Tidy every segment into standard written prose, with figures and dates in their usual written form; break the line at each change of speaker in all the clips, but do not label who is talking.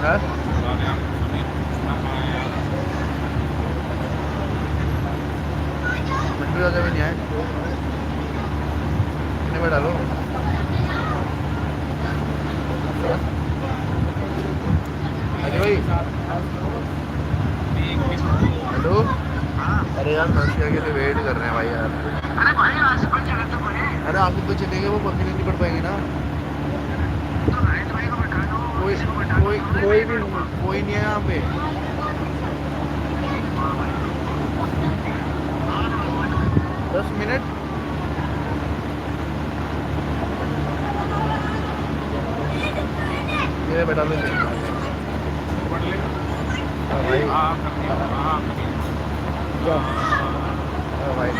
ہے منٹو زیادہ بھی نہیں آئے کتنے میں ڈالو ارے بھائی ہلو ارے یار مسیا کے لیے ویٹ کر رہے ہیں بھائی یار ارے آپ کو چلے گئے وہ پکڑ نہیں پڑ پائیں گے نا کوئی نہیں ہے یہاں پہ 10 منٹ یہ بیٹا لو بھائی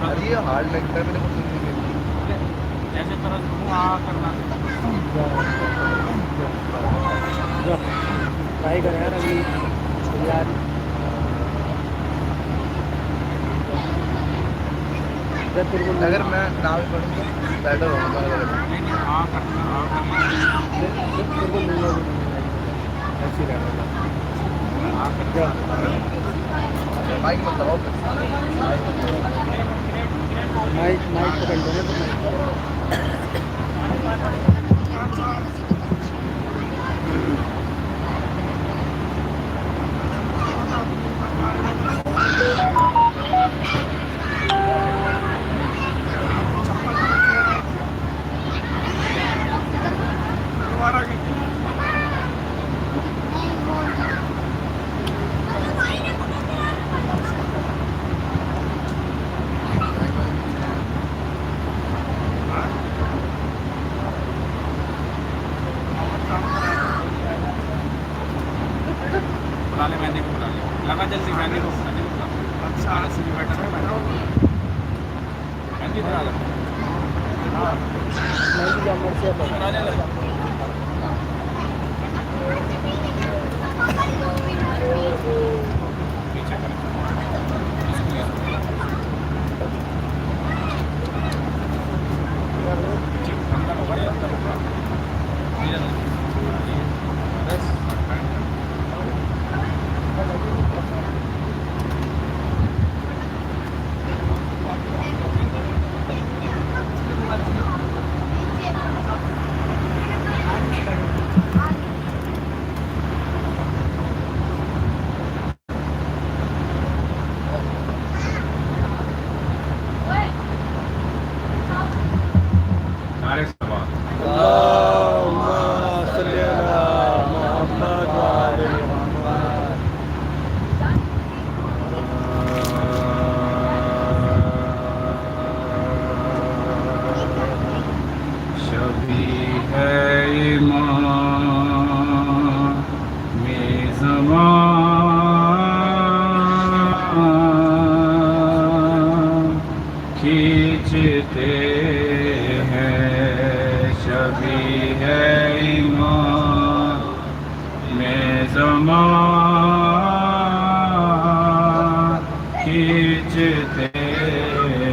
ارے یہ ہارڈ لگتا ہے میرے کو
ٹرائی کریں یار ابھی یار
اگر میں نہ بھی پڑھوں تو بیٹر ہوگا
ایسی رہنا
بائک مت لگاؤ
مائک پکڑ لو نا
لگا جلدی مہندی کو اچھا ایسے بھی بیٹھا ہے مہندی کرا لگا
کھینچتے ہیں شبی ہے ایمان میں زمان کھینچتے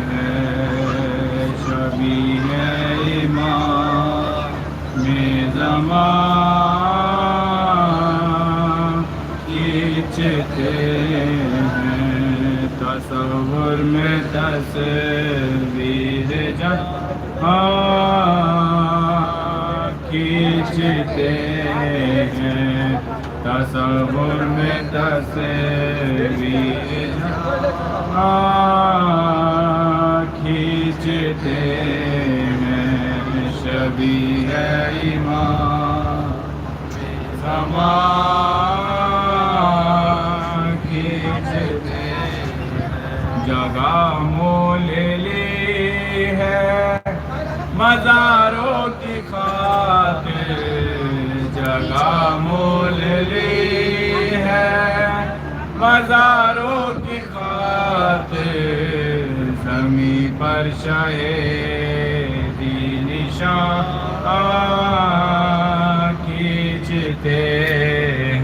ہیں شبی ہے ایمان میں زمان کھینچتے تصور میں تصویر جہاں کھینچتے ہیں تصور میں تصویر جہاں کھینچتے ہیں شبیہ ایمان زمان کھینچتے جگہ مول لی ہے مزاروں کی خاطر جگہ مول لی ہے مزاروں کی خاطر زمین پر شہیدی نشان کھینچتے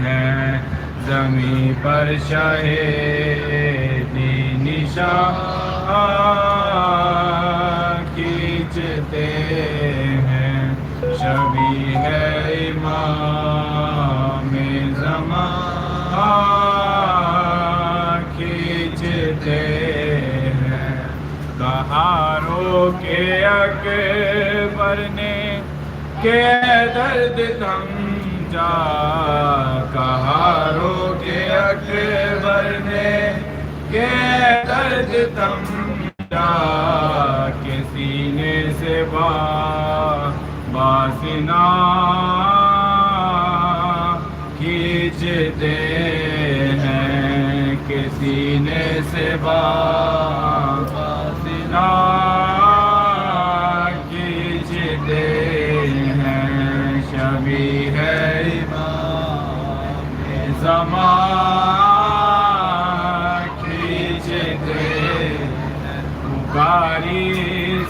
ہیں زمین پر شہیدی نشان کھینچتے کھینچتے ہیں شبی ہے امام زمان کھینچتے ہیں کہاروں کے اکبر نے کہ درد تھم جا کہاروں کے اکبر نے کہ درد تھم جا کہ سینے سے باسنا کھینچتے ہیں کہ سینے سے باسنا کھینچتے ہیں شبی ہے امام زمان کھینچتے پکاری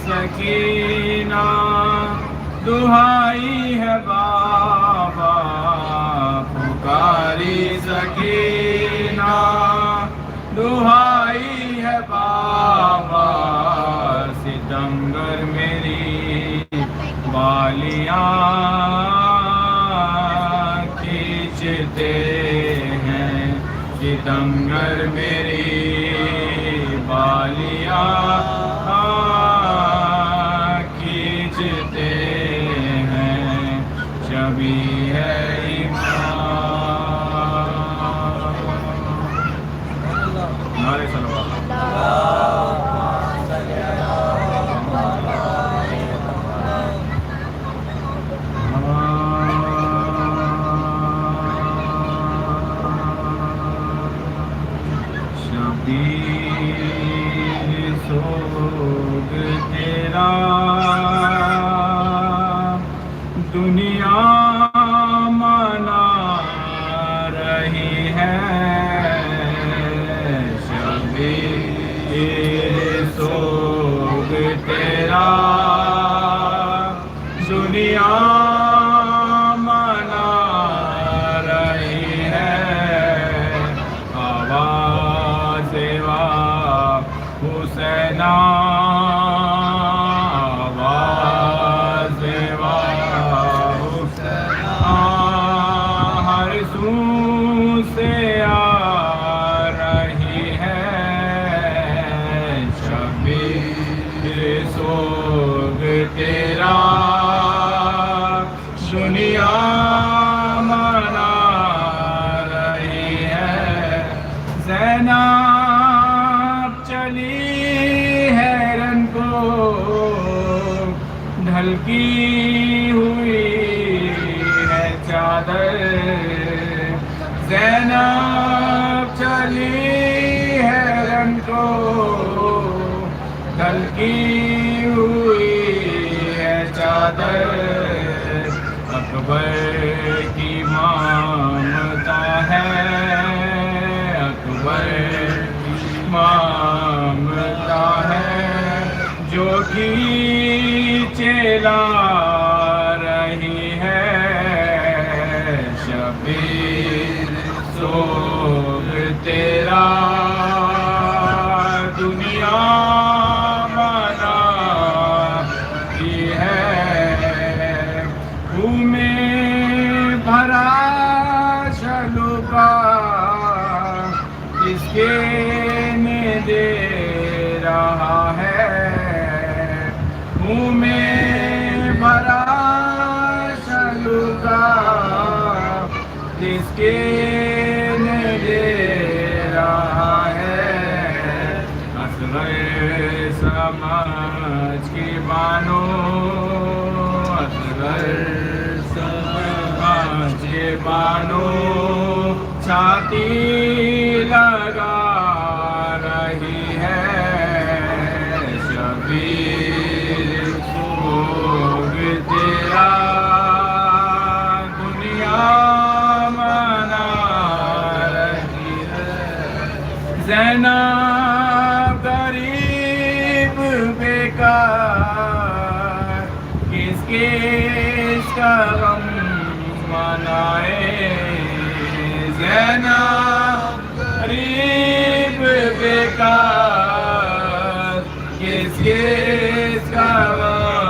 سکینہ دہائی ہے بابا پکاری سکینہ دہائی ہے بابا ستمگر میری بالیاں کھینچتے ہیں ستمگر میری بالیاں کھینچتے ہیں شبی ہے امام نعرہ صلوات شبیر سوگ تیرا دنیا منا رہی ہے شبیر سوگ تیرا دنیا منا رہی ہے آواز حسین آواز حسین ہر سو سے آ رہی ہے شبیر سوگ تیرا دنیا منا رہی ہے زینب چلی ہے رن کو ڈھلکی ہوئی ہے چادر زینب چلی ہے رن کو ڈھلکی ہوئی ہے چادر اکبر کی مامتا ہے اکبر کی مامتا ہے جو کھینچے لا رہی ہے شبیر سوگ تیرا دنیا منا کی ہے میں بھرا شلوکا کس کے نے دے رہا ہے منہ میں بھرا شلوکا کس کے نے دے رہا ہے اصغر سمجھ کے بانو اصغر سمجھ کے بانو چھاتی لگا رہی ہے شبیر سوگ تیرا دنیا منا رہی ہے زینب غریب بیکار کس کس کا غم منائے زینب غریب بیکار کس کس کا غم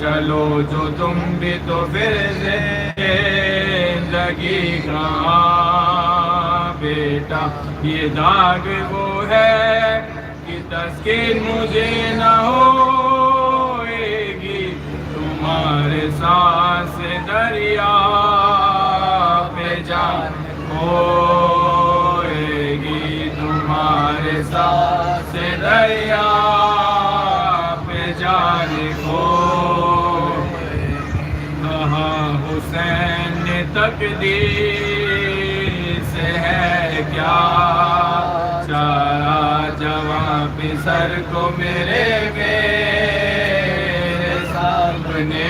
چلو جو تم بھی تو پھر زندگی کہاں بیٹا یہ داغ وہ ہے کہ تسکین مجھے نہ ہوئے گی تمہارے سانس دریا پہ جان ہوئے گی تمہارے سانس دریا پہ جان کھو کہاں حسین نے تقدیر سے ہے کیا چارہ جوان پہ سر کو میرے سامنے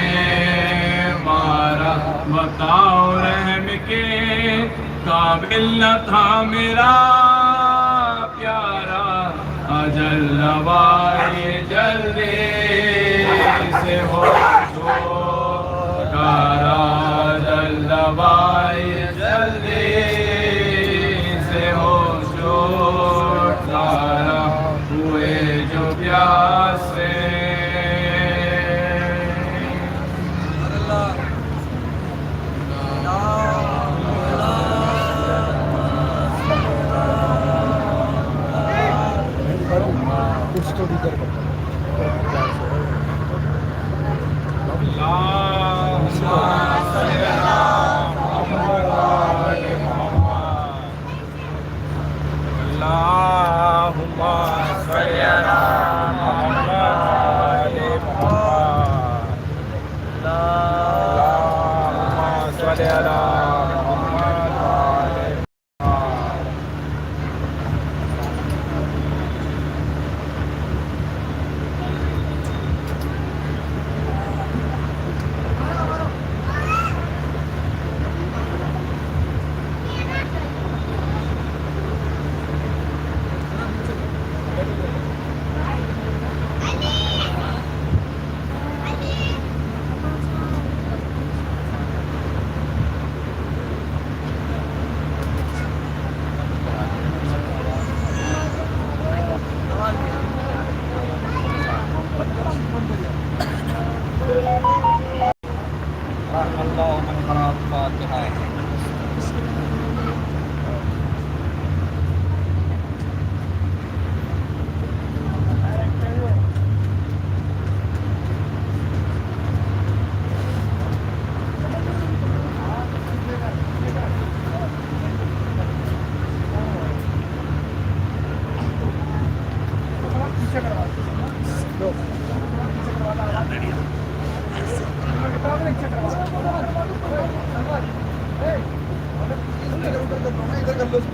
مارا بتاؤ رحم کے قابل نہ تھا میرا پیارا اجل نوائے جلدی سے ہو چھوٹارا اجل نوائے جلدی سے ہو چھوٹارا ہوئے جو پیاسے
کچھ تو بھی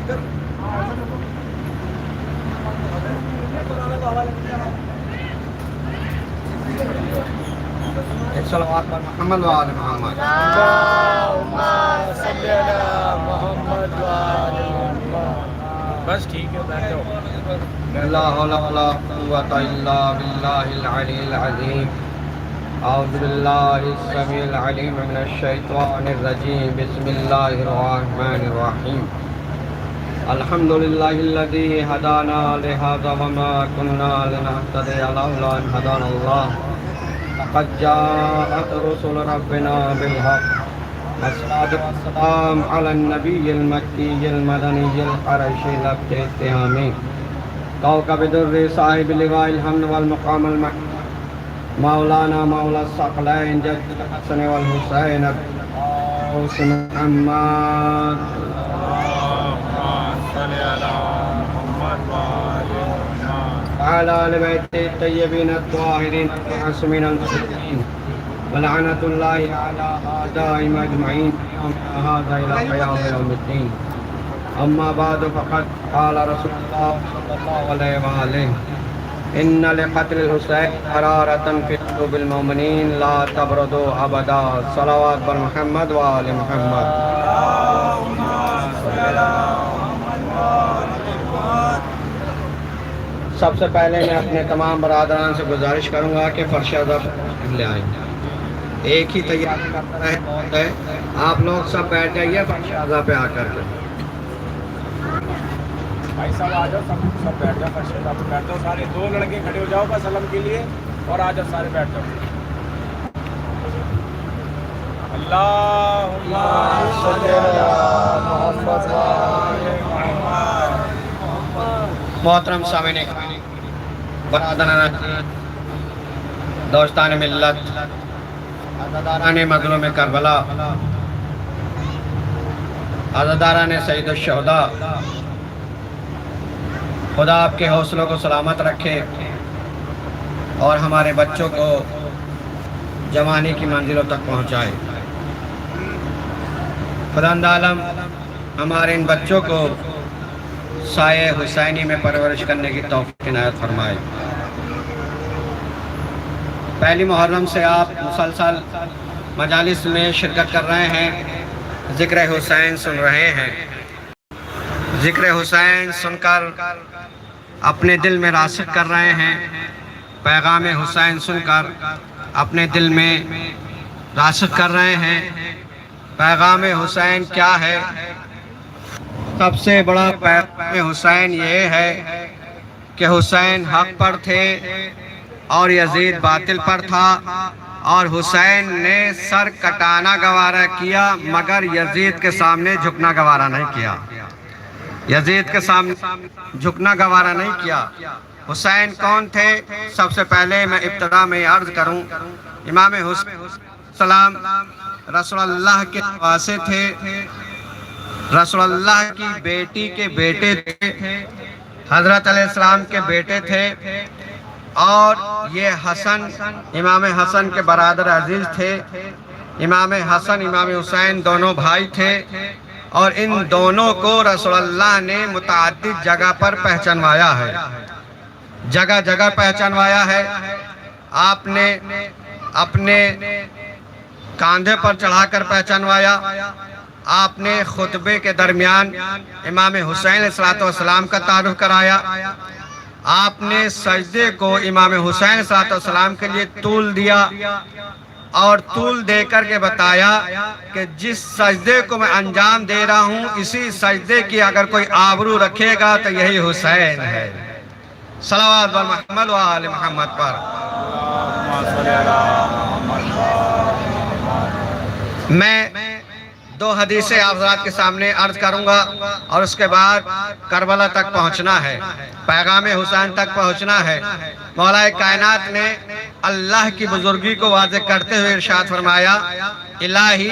کر
محمد وآل محمد
بس ٹھیک ہے بیٹھ جاؤ
لا حول ولا قوة إلا بالله العلي العظيم أعوذ بالله السميع العليم من الشيطان الرجيم بسم الله الرحمن الرحيم الحمد لله الذي هدانا لهذا وما كنا لنهتدي لولا أن هدانا الله لقد جاءت رسل ربنا بالحق والصلاة والسلام على النبي المكي المدني القرشي الابتهامي كوكب در صاحب لواء الحمد والمقام المحمود مولانا مولا الثقلين جد الحسن والحسين أوس محمد وعلى آل بيته الطيبين الطاهرين المعصومين المسلمين ولعنة الله على أعدائهم أجمعين يوم هذا إلى قيام يوم الدين أما بعد فقد قال رسول الله صلى الله عليه وآله إن لقتل الحسين حرارة في قلوب المؤمنين لا تبردوا أبدا صلوات بر محمد وآل محمد سب سے پہلے میں اپنے تمام برادران سے گزارش کروں گا کہ فرش ادب لے آئیں ایک ہی تیاری کرتا رہے بہت ہے آپ لوگ سب بیٹھ جائیے فرش ادب پہ آ کر کے
بھائی صاحب آ جاؤ سب بیٹھ جاؤ فرش پہ بیٹھ جاؤ سارے دو لڑکے کھڑے ہو جاؤ بس علم کے لیے اور آ جاؤ سارے بیٹھ جاؤ اللهم صل على محمد وآل محمد.
محترم سامعین برادران دوستان ملت عزاداران مظلوم کربلا عزاداران سید الشہداء خدا آپ کے حوصلوں کو سلامت رکھے اور ہمارے بچوں کو جوانی کی منزلوں تک پہنچائے. خداوند عالم ہمارے ان بچوں کو سایہ حسینی میں پرورش کرنے کی توفیق عنایت فرمائے. پہلی محرم سے آپ مسلسل مجالس میں شرکت کر رہے ہیں، ذکر حسین سن رہے ہیں. ذکر حسین سن کر اپنے دل میں راسخ کر رہے ہیں، پیغام حسین سن کر اپنے دل میں راسخ کر رہے ہیں. پیغام حسین کیا ہے؟ سب سے بڑا پیغام حسین یہ ہے کہ حسین حق پر تھے اور یزید باطل پر تھا، اور حسین نے سر کٹانا گوارا کیا مگر یزید کے سامنے جھکنا گوارا نہیں کیا. یزید کے سامنے جھکنا گوارا نہیں کیا. حسین کون تھے؟ سب سے پہلے میں ابتدا میں عرض کروں، امام حسین السلام رسول اللہ کے واسطے تھے، رسول اللہ کی بیٹی کے بیٹے تھے، حضرت علیہ السلام کے بیٹے تھے، اور یہ حسن امام حسن کے برادر عزیز تھے. امام حسن امام حسین دونوں بھائی تھے، اور ان دونوں کو رسول اللہ نے متعدد جگہ پر پہچانوایا ہے، جگہ جگہ پہچانوایا ہے. آپ نے اپنے کاندھے پر چڑھا کر پہچانوایا. آپ نے خطبے کے درمیان امام حسین علیہ السلام کا تعارف کرایا. آپ نے سجدے کو امام حسین علیہ السلام کے لیے طول دیا، اور طول دے کر کے بتایا کہ جس سجدے کو میں انجام دے رہا ہوں اسی سجدے کی اگر کوئی آبرو رکھے گا تو یہی حسین ہے. صلوات بر محمد و آل محمد پر. میں دو حدیثیں آپ حضرات کے سامنے عرض کروں گا، اور اس کے بعد کربلا تک پہنچنا ہے، پیغام حسین تک پہنچنا ہے. مولا کائنات نے اللہ کی بزرگی کو واضح کرتے ہوئے ارشاد فرمایا، الہی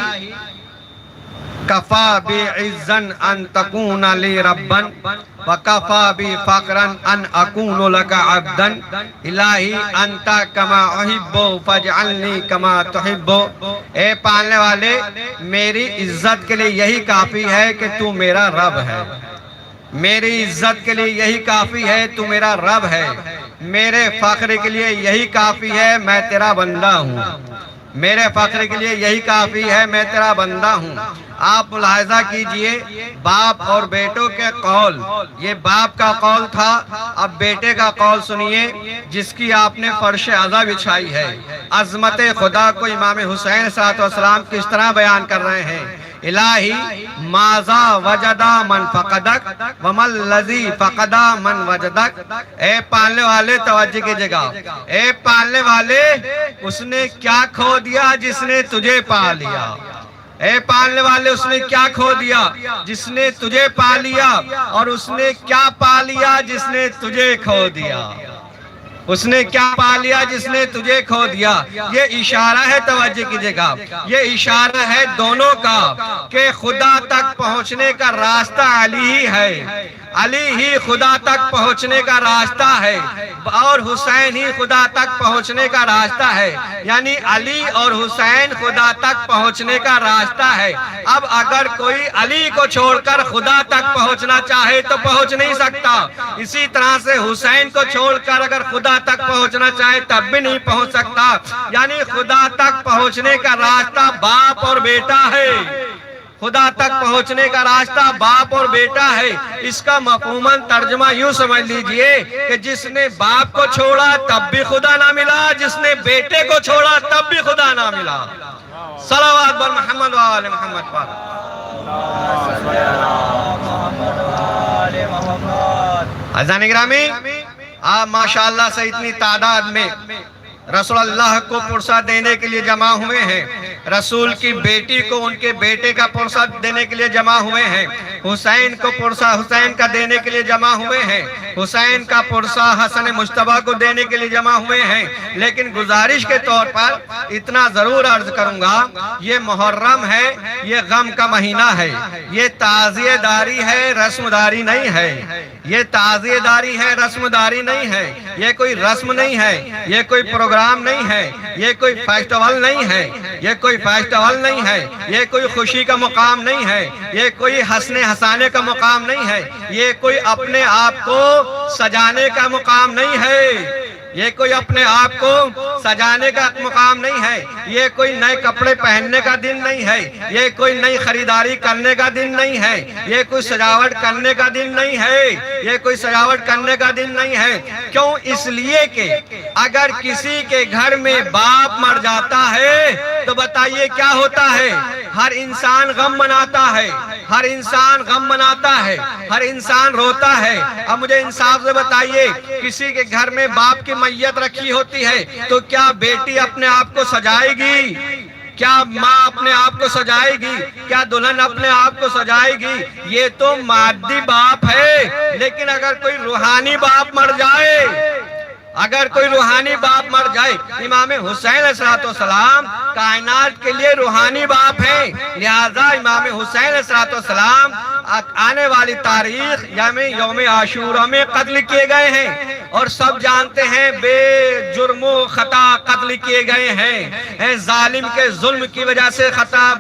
کفا بی عزن ان تکون لی ربن وکفا بی فقرن ان اکون لکا عبدن الہی انتا کما احبو فاجعلنی کما تحبو. اے پالنے والے، میری عزت کے لیے یہی کافی ہے کہ تو میرا رب ہے. میری عزت کے لیے یہی کافی ہے تو میرا رب ہے. میرے فخر کے لیے یہی کافی ہے میں تیرا بندہ ہوں. میرے فخر کے لیے یہی کافی ہے میں تیرا بندہ ہوں. آپ ملاحظہ کیجئے باپ اور بیٹوں کے قول، یہ باپ کا قول تھا. اب بیٹے کا قول سنیے جس کی آپ نے فرش عزا بچھائی ہے. عظمت خدا کو امام حسین صلی اللہ علیہ وسلم کس طرح بیان کر رہے ہیں، الہی ماذا وجدا من فقدک ومن لذی فقدا من وجدک. اے پالنے والے توجہ کیجئے گا، اے پالنے والے، اس نے کیا کھو دیا جس نے تجھے پا لیا. اے پالنے والے، اس نے کیا کھو دیا جس نے تجھے پا لیا، اور اس نے کیا پا لیا جس نے تجھے کھو دیا. اس نے کیا پا لیا جس نے تجھے کھو دیا. یہ اشارہ ہے، توجہ کیجئے گا، یہ اشارہ ہے دونوں کا کہ خدا تک پہنچنے کا راستہ علی ہی ہے. علی ہی خدا تک پہنچنے کا راستہ ہے، اور حسین ہی خدا تک پہنچنے کا راستہ ہے. یعنی علی اور حسین خدا تک پہنچنے کا راستہ ہے. اب اگر کوئی علی کو چھوڑ کر خدا تک پہنچنا چاہے تو پہنچ نہیں سکتا. اسی طرح سے حسین کو چھوڑ کر اگر خدا تک پہنچنا چاہے تب بھی نہیں پہنچ سکتا. یعنی خدا تک پہنچنے کا راستہ باپ اور بیٹا ہے. خدا تک پہنچنے کا راستہ باپ اور بیٹا ہے. اس کا مفہوماً ترجمہ یوں سمجھ لیجئے کہ جس نے باپ کو چھوڑا تب بھی خدا نہ ملا، جس نے بیٹے کو چھوڑا تب بھی خدا نہ ملا. صلوات بر محمد و آل محمد پر. عزیزان گرامی، آپ ماشاءاللہ سے اتنی تعداد میں رسول اللہ کو پرسہ دینے کے لیے جمع ہوئے ہیں. رسول کی بیٹی کو ان کے بیٹے کا پرسہ دینے کے لیے جمع ہوئے ہیں، حسین کو پرسہ حسین کا دینے کے لیے جمع ہوئے ہیں، حسین کا پرسہ حسن مجتبیٰ کو دینے کے لیے جمع ہوئے ہیں۔ لیکن گزارش کے طور پر اتنا ضرور عرض کروں گا، یہ محرم ہے، یہ غم کا مہینہ ہے، یہ تعزیہ داری ہے، رسم داری نہیں ہے، یہ تعزیہ داری ہے، رسم داری نہیں ہے، یہ کوئی رسم نہیں ہے، یہ کوئی پروگرام نہیں ہے، یہ کوئی فیسٹیول نہیں ہے، یہ کوئی فیسٹیول نہیں ہے، یہ کوئی خوشی کا مقام نہیں ہے، یہ کوئی ہنسنے ہنسانے کا مقام نہیں ہے، یہ کوئی اپنے آپ کو سجانے کا مقام نہیں ہے، یہ کوئی اپنے آپ کو سجانے کا مقام نہیں ہے، یہ کوئی نئے کپڑے پہننے کا دن نہیں ہے، یہ کوئی نئی خریداری کرنے کا دن نہیں ہے، یہ کوئی سجاوٹ کرنے کا دن نہیں ہے، یہ کوئی سجاوٹ کرنے کا دن نہیں ہے۔ کیوں؟ اس لیے کہ اگر کسی کے گھر میں باپ مر جاتا ہے تو بتائیے کیا ہوتا ہے؟ ہر انسان غم مناتا ہے، ہر انسان غم مناتا ہے، ہر انسان روتا ہے۔ اب مجھے انصاف سے بتائیے، کسی کے گھر میں باپ کی میت رکھی ہوتی ہے تو کیا بیٹی اپنے آپ کو سجائے گی؟ کیا ماں اپنے آپ کو سجائے گی؟ کیا دلہن اپنے آپ کو سجائے گی؟ یہ تو مادی باپ ہے، لیکن اگر کوئی روحانی باپ مر جائے، اگر کوئی روحانی باپ مر جائے، امام حسین علیہ السلام کائنات کے لیے روحانی باپ ہیں، لہذا امام حسین علیہ السلام آنے والی تاریخ یعنی یوم عاشورہ میں قتل کیے گئے ہیں، اور سب جانتے ہیں بے جرم و خطا قتل کیے گئے ہیں، ظالم کے ظلم کی وجہ سے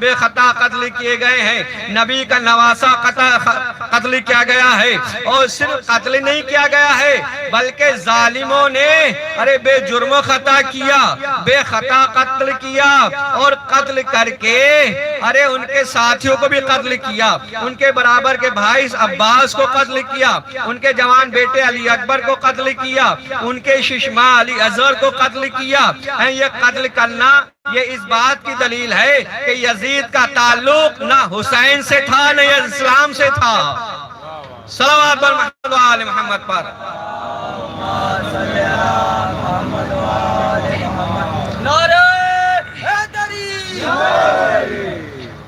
بے خطا قتل کیے گئے ہیں، نبی کا نواسہ قتل کیا گیا ہے، اور صرف قتل نہیں کیا گیا ہے بلکہ ظالموں نے بے جرم و خطا کیا، بے خطا قتل کیا، اور قتل کر کے ان کے ساتھیوں کو بھی قتل کیا، ان کے برابر کے بھائی عباس کو قتل کیا، ان کے جوان بیٹے علی اکبر کو قتل کیا، ان کے ششماں علی اصغر کو قتل کیا۔ یہ قتل کرنا یہ اس بات کی دلیل ہے کہ یزید کا تعلق نہ حسین سے تھا نہ اسلام سے تھا۔ صلوات محمد و آل محمد پر۔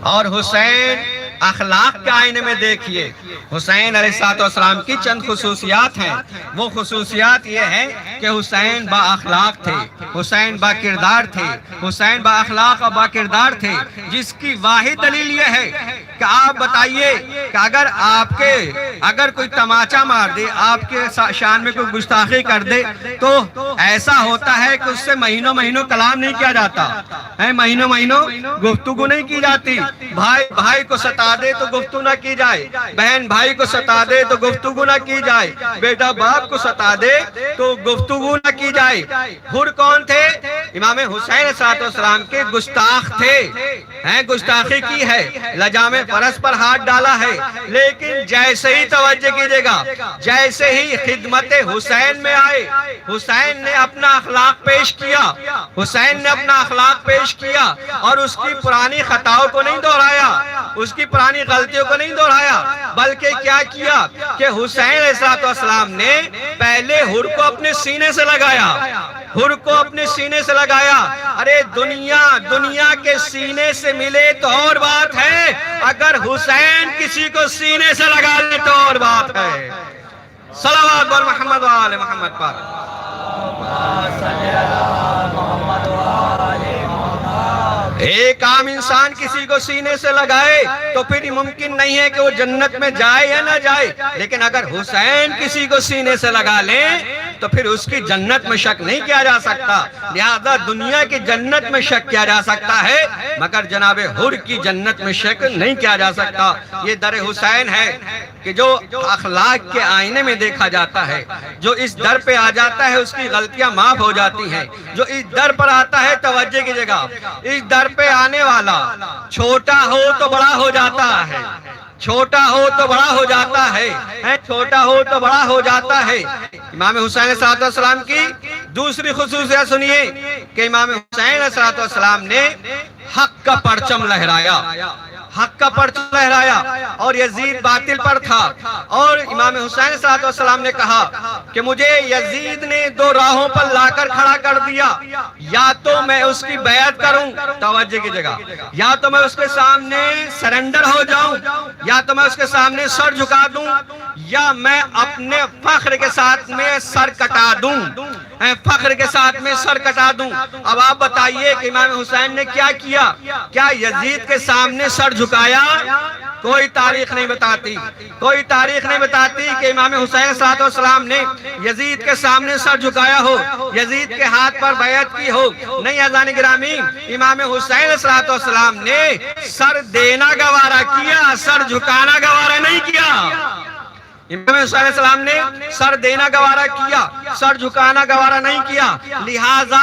اور حسین اخلاق کے آئینے میں دیکھیے، حسین علیہ السلام کی چند خصوصیات ہیں۔ وہ خصوصیات یہ ہیں کہ حسین با اخلاق تھے، حسین با کردار تھے، حسین با اخلاق اور با کردار تھے، جس کی واحد دلیل یہ ہے کہ آپ بتائیے کہ اگر کوئی تماچا مار دے، آپ کے شان میں کوئی گستاخی کر دے تو ایسا ہوتا ہے کہ اس سے مہینوں مہینوں کلام نہیں کیا جاتا، مہینوں مہینوں گفتگو نہیں کی جاتی، بھائی کو ستا دے تو گفتگو نہ کی جائے، بہن بھائی کو ستا دے تو گفتگو نہ کی جائے، بیٹا باپ کو ستا دے تو گفتگو نہ کی جائے۔ ہر کون تھے؟ امام حسین علیہ السلام کے گستاخ تھے، گستاخی کی ہے، لجام فرس پر ہاتھ ڈالا ہے، لیکن جیسے ہی توجہ کیجئے گا، جیسے ہی خدمت حسین میں آئے، حسین نے اپنا اخلاق پیش کیا، حسین نے اپنا اخلاق پیش کیا، اور اس کی پرانی خطاؤں کو نہیں دہرایا، اس کی پرانی غلطیوں کو نہیں دہرایا، بلکہ کیا کیا کہ حسین علیہ السلام نے پہلے ہر کو اپنے سینے سے لگایا، ہر کو اپنے سینے سے لگایا۔ دنیا کے سینے سے ملے تو اور بات ہے، اگر حسین کسی کو سینے سے لگا لے تو اور بات ہے۔ صلوات بر محمد و آل محمد پر۔ ایک عام انسان کسی کو سینے سے لگائے تو پھر یہ ممکن نہیں ہے کہ وہ جنت میں جائے یا نہ جائے، لیکن اگر حسین کسی کو سینے سے لگا لے تو پھر اس کی جنت میں شک نہیں کیا جا سکتا، لہذا دنیا کی جنت میں شک کیا جا سکتا ہے مگر جناب حر کی جنت میں شک نہیں کیا جا سکتا۔ یہ در حسین ہے کہ جو اخلاق کے آئینے میں دیکھا جاتا ہے، جو اس در پہ آ جاتا ہے اس کی غلطیاں معاف ہو جاتی ہیں، جو اس در پر آتا ہے توجہ کیجئے گا، اس در پہ آنے والا چھوٹا ہو تو بڑا ہو جاتا ہے، چھوٹا ہو تو بڑا ہو جاتا ہے، چھوٹا ہو تو بڑا ہو جاتا ہے۔ امام حسین علیہ السلام کی دوسری خصوصیت سنیے کہ امام حسین علیہ السلام نے حق کا پرچم لہرایا، حق کا پرچم لہرایا اور یزید باطل پر تھا. اور امام حسین صلی اللہ علیہ وسلم نے کہا کہ مجھے یزید نے 2 راہوں پر لا کر کھڑا کر دیا, یا تو میں اس کی بیعت کروں, توجہ کی جگہ, یا تو میں اس کے سامنے سرنڈر ہو جاؤں, یا تو میں اس کے سامنے سر جھکا دوں, یا میں اپنے فخر کے ساتھ میں سر کٹا دوں, فخر کے ساتھ میں سر کٹا دوں. اب آپ بتائیے کہ امام حسین نے کیا کیا؟ کیا یزید کے سامنے سر جھکایا؟ کوئی تاریخ نہیں بتاتی, کوئی تاریخ نہیں بتاتی کہ امام حسین صلی اللہ علیہ وسلم نے یزید کے سامنے سر جھکایا ہو, یزید کے ہاتھ پر بیعت کی ہو. نہیں عزیزان گرامی, امام حسین صلی اللہ علیہ وسلم نے سر دینا گوارا کیا, سر جھکانا گوارا نہیں کیا. امام حسین علیہ السلام نے سر دینا گوارا کیا, سر جھکانا گوارا نہیں کیا. لہٰذا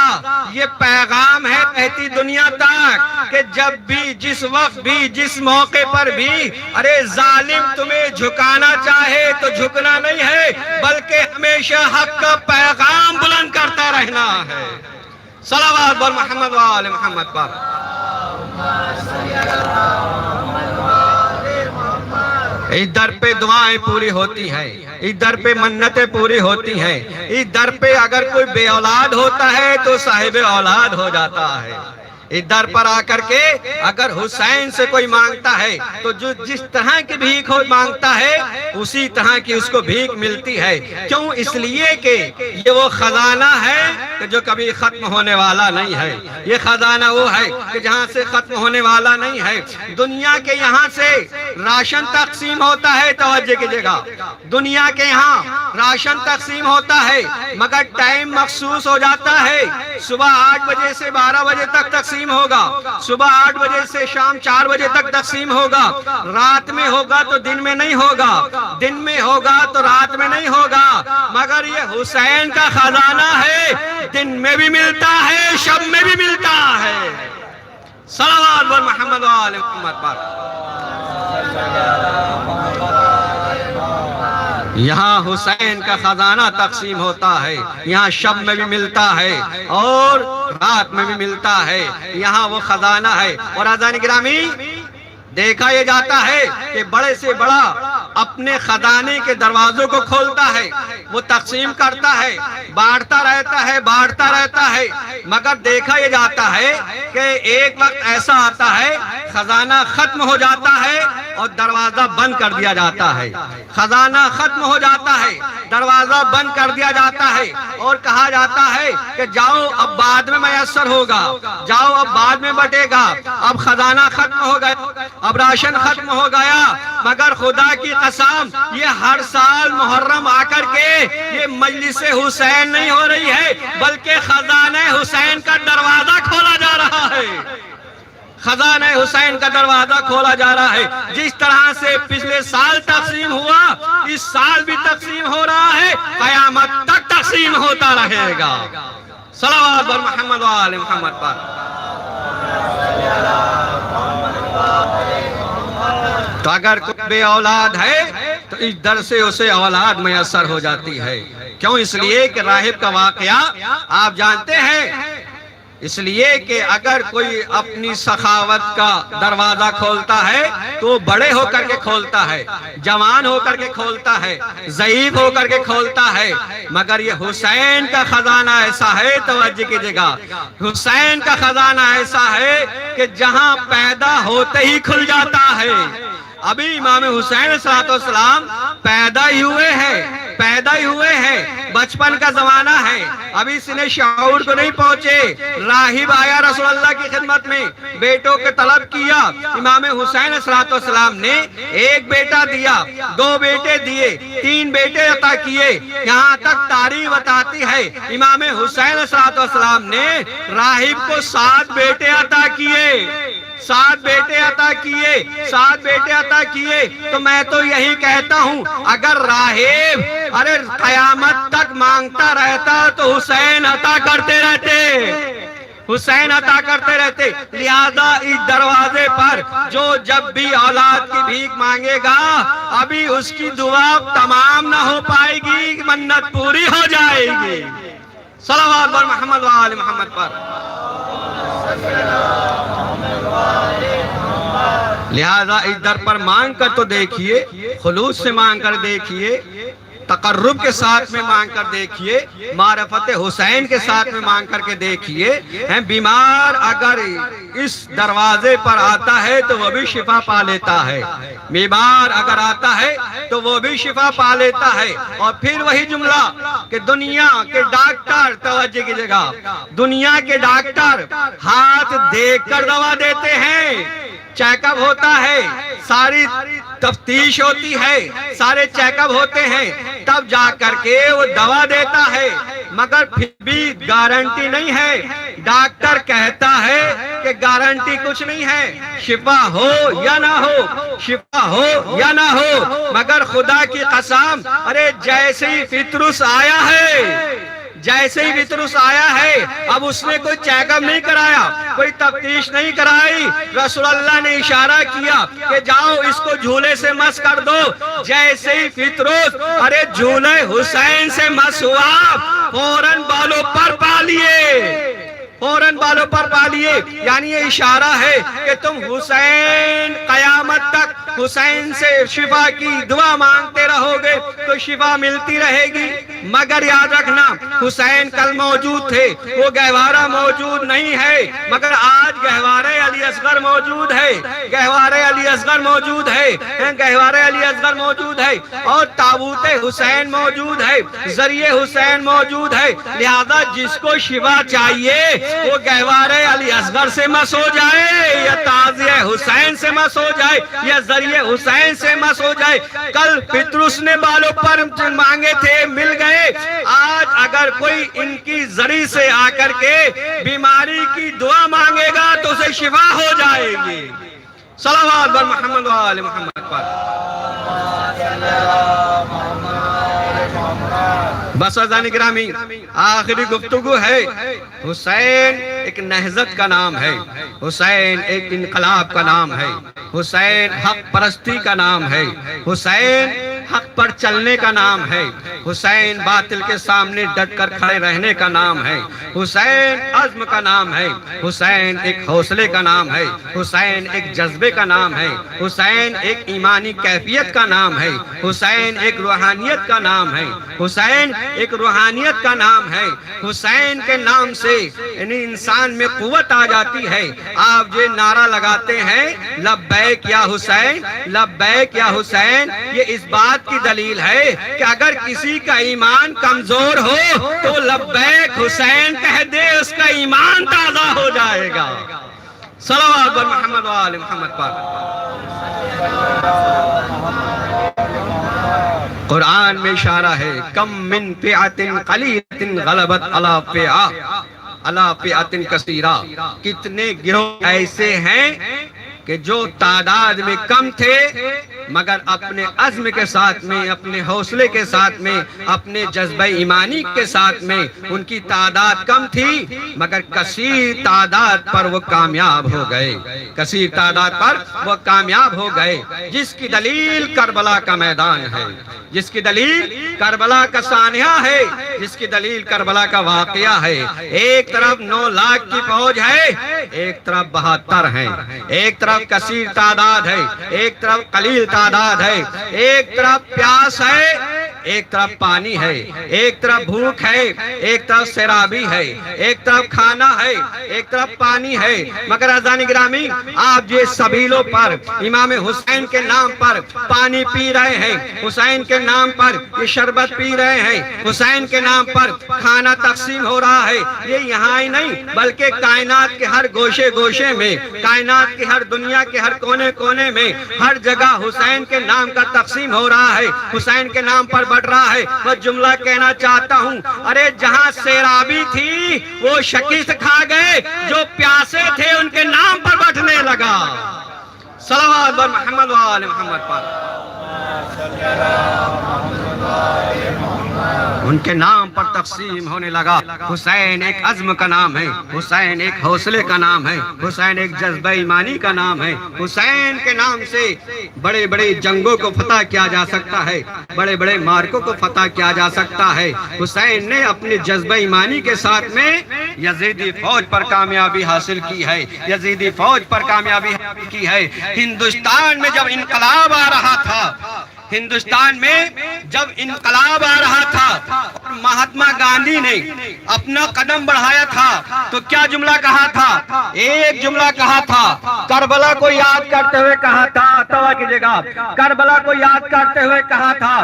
یہ پیغام ہے کہتی دنیا تک کہ جب بھی, جس وقت بھی, جس موقع پر بھی ارے ظالم تمہیں جھکانا چاہے تو جھکنا نہیں ہے, بلکہ ہمیشہ حق کا پیغام بلند کرتا رہنا ہے. صلوات بر محمد و آل محمد پر. اس در پہ دعائیں پوری ہوتی ہیں, اس در پہ منتیں پوری ہوتی ہیں, اس در پہ اگر کوئی بے اولاد ہوتا ہے تو صاحب اولاد ہو جاتا ہے. اس در پر آ کر کے اگر حسین سے کوئی مانگتا ہے تو جو جس طرح کی بھیک مانگتا ہے اسی طرح کی اس کو بھیک ملتی ہے. کیوں؟ اس لیے کہ یہ وہ خزانہ ہے کہ جو کبھی ختم ہونے والا نہیں ہے. یہ خزانہ وہ ہے کہ جہاں سے ختم ہونے والا نہیں ہے. دنیا کے یہاں سے راشن تقسیم ہوتا ہے, توجہ کیجئے گا, دنیا کے یہاں راشن تقسیم ہوتا ہے مگر ٹائم مخصوص ہو جاتا ہے. صبح 8 بجے سے 12 بجے تک تقسیم ہوگا, صبح 8 بجے سے شام 4 بجے تک تقسیم ہوگا. رات میں ہوگا تو دن میں نہیں ہوگا, دن میں ہوگا تو رات میں نہیں ہوگا. مگر یہ حسین کا خزانہ ہے, دن میں بھی ملتا ہے, شب میں بھی ملتا ہے. صلوات بر محمد و آل محمد پر. یہاں حسین کا خزانہ تقسیم ہوتا ہے, یہاں شب میں بھی ملتا ہے اور رات میں بھی ملتا ہے. یہاں وہ خزانہ ہے. اور عزیزان گرامی, دیکھا یہ جاتا ہے کہ بڑے سے بڑا اپنے خزانے کے دروازوں کو کھولتا ہے, وہ تقسیم کرتا ہے, بانٹتا رہتا ہے. مگر دیکھا یہ جاتا ہے کہ ایک وقت ایسا آتا ہے خزانہ ختم ہو جاتا ہے اور دروازہ بند کر دیا جاتا ہے. خزانہ ختم ہو جاتا ہے, دروازہ بند کر دیا جاتا ہے اور کہا جاتا ہے کہ جاؤ اب بعد میں میسر ہوگا, جاؤ اب بعد میں بٹے گا, اب خزانہ ختم ہو گیا, اب راشن ختم ہو گیا. مگر خدا کی قسم یہ ہر سال محرم آ کر کے یہ مجلس حسین نہیں ہو رہی ہے, بلکہ خزانہ حسین کا دروازہ کھولا جا رہا ہے. خزانہ حسین کا دروازہ کھولا جا رہا ہے. جس طرح سے پچھلے سال تقسیم ہوا, اس سال بھی تقسیم ہو رہا ہے, قیامت تک تقسیم ہوتا رہے گا. صلوات بر محمد و آل محمد پر. تو اگر کوئی بے اولاد ہے تو اس در سے اسے اولاد میسر ہو جاتی ہے. کیوں؟ اس لیے کہ راہب کا واقعہ آپ جانتے ہیں, اس لیے کہ اگر کوئی اپنی سخاوت کا دروازہ کھولتا ہے تو وہ بڑے ہو کر کے کھولتا ہے, جوان ہو کر کے کھولتا ہے, ضعیف ہو کر کے کھولتا ہے. مگر یہ حسین کا خزانہ ایسا ہے, توجہ کیجئے گا, حسین کا خزانہ ایسا ہے کہ جہاں پیدا ہوتے ہی کھل جاتا ہے. ابھی امام حسین صلی اللہ علیہ وسلم پیدا ہی ہوئے ہیں, بچپن کا زمانہ ہے, ابھی سن شعور کو نہیں پہنچے. راہب آیا رسول اللہ کی خدمت میں, بیٹوں کے طلب کیا. امام حسین صلی اللہ علیہ وسلم نے 1 بیٹا دیا, 2 بیٹے دیے, 3 بیٹے عطا کیے. یہاں تک تاریخ بتاتی ہے امام حسین صلی اللہ علیہ وسلم نے راہب کو 7 بیٹے عطا کیے, 7 بیٹے عطا کیے. تو میں تو یہی کہتا ہوں, اگر راہب ارے قیامت تک مانگتا رہتا تو حسین عطا کرتے رہتے. لہذا اس دروازے پر جو جب بھی اولاد کی بھیک مانگے گا, ابھی اس کی دعا تمام نہ ہو پائے گی, منت پوری ہو جائے گی. صلوات بر محمد و آل محمد پر. لہذا اس در پر مانگ کر تو دیکھیے، خلوص سے مانگ کر دیکھیے، تقرب کے ساتھ میں مانگ کر دیکھیے، معرفت حسین کے ساتھ میں مانگ کر کے دیکھیے۔ بیمار اگر اس دروازے پر آتا ہے تو وہ بھی شفا پا لیتا ہے، بیمار اگر آتا ہے تو وہ بھی شفا پا لیتا ہے۔ اور پھر وہی جملہ کہ دنیا کے ڈاکٹر، توجہ کیجیے گا، دنیا کے ڈاکٹر ہاتھ دیکھ کر دوا دیتے ہیں، چیک اپ ہوتا ہے، ساری تفتیش ہوتی ہے، سارے چیک اپ ہوتے ہیں، تب جا کر کے وہ دوا دیتا ہے، مگر پھر بھی گارنٹی نہیں ہے۔ ڈاکٹر کہتا ہے کہ گارنٹی کچھ نہیں ہے، شفا ہو یا نہ ہو، شفا ہو یا نہ ہو، مگر خدا کی قسم، ارے جیسے ہی فطرس آیا ہے، جیسے ہی فطرس آیا ہے، اب اس نے کوئی چیک اپ نہیں کرایا، کوئی تفتیش نہیں کرائی، رسول اللہ نے اشارہ کیا کہ جاؤ اس کو جھولے سے مس کر دو۔ جیسے ہی فطرس ارے جھولے حسین سے مس ہوا، فوراً بالوں پر پا لیے، فوراً بالوں پر پا لیے، یعنی یہ اشارہ ہے کہ تم حسین قیامت تک حسین سے شفا کی دعا مانگتے رہو گے تو شفا ملتی رہے گی۔ مگر یاد رکھنا، حسین کل موجود تھے، وہ گہوارہ موجود نہیں ہے، مگر آج گہوارہ علی اصغر موجود ہے، گہوارہ علی اصغر موجود ہے، گہوارہ علی اصغر موجود ہے، اور تابوت حسین موجود ہے، ذریعہ حسین موجود ہے۔ لہذا جس کو شفا چاہیے وہ گہوارہ علی اصغر سے مس ہو جائے، یا تعزیہ حسین سے مس ہو جائے، یا ذریعہ حسین سے مس ہو جائے۔ کل پطرس نے بالوں پر مانگے تھے، مل گئے، آج اگر کوئی ان کی ذریعہ سے آ کر کے بیماری کی دعا مانگے گا تو اسے شفا ہو جائے گی۔ صلوات بر محمد و آل محمد پر۔ بس عزیزان گرامی، آخری گفتگو ہے، حسین ایک نہضت کا نام ہے، حسین ایک انقلاب کا نام ہے، حسین حق پرستی کا نام ہے، حسین حق پر چلنے کا نام ہے، حسین باطل کے سامنے ڈٹ کر کھڑے رہنے کا نام ہے، حسین عزم کا نام ہے، حسین ایک حوصلے کا نام ہے، حسین ایک جذبے کا نام ہے، حسین ایک ایمانی کیفیت کا نام ہے، حسین ایک روحانیت کا نام ہے، حسین ایک روحانیت کا نام ہے۔ حسین کے نام سے یعنی انسان میں قوت آ جاتی ہے۔ آپ یہ نعرہ لگاتے ہیں لبیک یا حسین، لبیک یا حسین، یہ اس بات کی دلیل ہے کہ اگر کسی کا ایمان کمزور ہو تو لبیک حسین کہہ دے، اس کا ایمان تازہ ہو جائے گا۔ صلوات بر محمد و آل محمد پر۔ قرآن میں اشارہ ہے، کم من فئۃ قلیلۃ غلبت علی فئۃ کثیرہ، کتنے گروہ ایسے ہیں کہ جو تعداد میں کم تھے مگر اپنے عزم کے ساتھ میں، اپنے حوصلے کے ساتھ میں، اپنے جذبہ ایمانی کے ساتھ میں ان کی تعداد کم تھی مگر کثیر تعداد پر وہ کامیاب ہو گئے، کثیر تعداد پر وہ کامیاب ہو گئے، جس کی دلیل کربلا کا میدان ہے، جس کی دلیل کربلا کا سانحہ ہے، جس کی دلیل کربلا کا واقعہ ہے۔ ایک طرف 9 لاکھ کی فوج ہے، ایک طرف 72 ہیں، ایک طرف کثیر تعداد ہے، ایک طرف قلیل تعداد ہے، ایک طرف پیاس ہے، ایک طرف پانی ہے، ایک طرف بھوک ہے، ایک طرف سیرابی ہے، ایک طرف کھانا ہے، ایک طرف پانی ہے، مگر عزیزان گرامی آپ یہ سبیلوں پر امام حسین کے نام پر پانی پی رہے ہیں، حسین کے نام پر یہ شربت پی رہے ہیں، حسین کے نام پر کھانا تقسیم ہو رہا ہے، یہ یہاں ہی نہیں بلکہ کائنات کے ہر گوشے گوشے میں، کائنات کی ہر دنیا کے ہر کونے کونے میں، ہر جگہ حسین کے نام کا تقسیم ہو رہا ہے، حسین کے نام پر بڑھ رہا ہے۔ میں جملہ کہنا چاہتا ہوں، ارے جہاں سیرابی تھی وہ شکست کھا گئے، جو پیاسے تھے ان کے نام پر بٹھنے لگا۔ صلوات بر محمد و آل محمد پر۔ ان کے نام پر تقسیم ہونے لگا۔ حسین ایک عزم کا نام ہے، حسین ایک حوصلے کا نام ہے، حسین ایک جذبہ ایمانی کا نام ہے۔ حسین کے نام سے بڑے بڑے جنگوں کو فتح کیا جا سکتا ہے، بڑے بڑے مارکوں کو فتح کیا جا سکتا ہے۔ حسین نے اپنے جذبہ ایمانی کے ساتھ میں یزیدی فوج پر کامیابی حاصل کی ہے، یزیدی فوج پر کامیابی کی ہے۔ ہندوستان میں جب انقلاب آ رہا تھا، ہندوستان میں جب انقلاب آ رہا تھا اور مہاتما گاندھی نے اپنا قدم بڑھایا تھا تو کیا جملہ کہا تھا؟ ایک جملہ کہا تھا، کربلا کو یاد کرتے ہوئے کہا تھا، توبہ کیجیے گا، کربلا کو یاد کرتے ہوئے کہا تھا